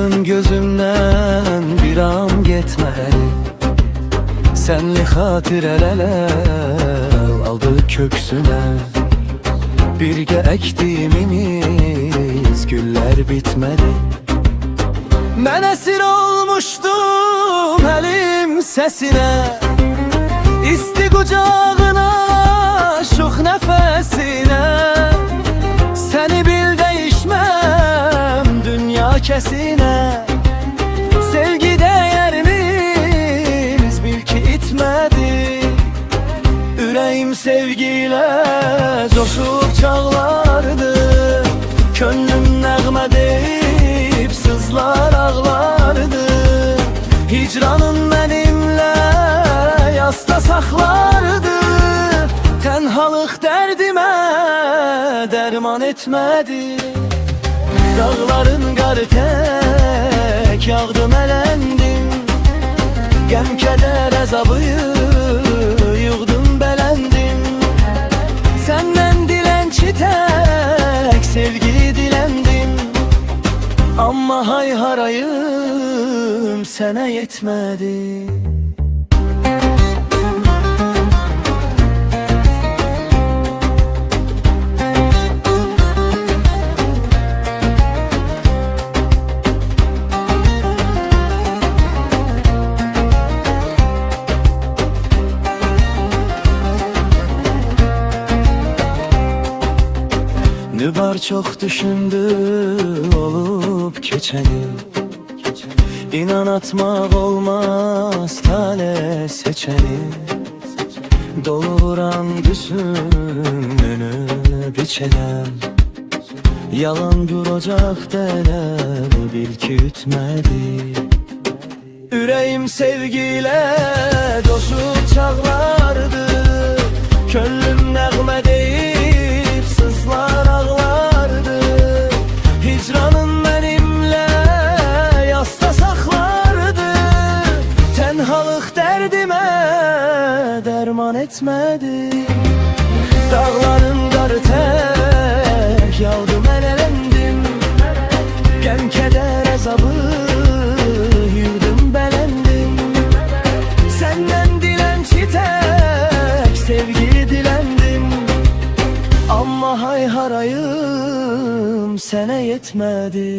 Hicranın gözümden bir an getmeli. Senli hatireler aldı köksüne. Birge ektiğimiz güller bitmedi. Ben esir olmuştum elim sesine, İsti kucağına, şux nefesine. Seni bil değişmem dünya kesine. Sevgi değerimiz bil ki itmedi. Ürəyim sevgiyle coşup çağlardı. Könlüm nəğmə deyip sızlar ağlardı. Hicranın benimle yasta saxlardı. Tenhalıq dərdimə derman etmedi. Dağların qarı tək yağdım, ələndim. Qəm kədər əzabıyı yığdım, bələndim. Səndən dilənçi tək sevgi diləndim. Amma hay harayım sənə yetmədi. Nübar çok düşündü olup geçeni. İnan atmak olmaz tale seçeni. Doğuran düşününü biçelen. Yalan bir ocak deler bil ki ütmedi. Ürəyim sevgiyle coşup çağlardı. Könlüm nəğmə deyip sızlar ağlardı. Hicranın benimle yasta saxlardı. Tenhalıq dərdimə derman etmedi. Dağların qarı tək yağdım, ələndim. Qəm kədər əzabı yığdım, bələndim. Səndən dilənçi tək sevgi diləndim. Amma hay harayım sənə yetmədi.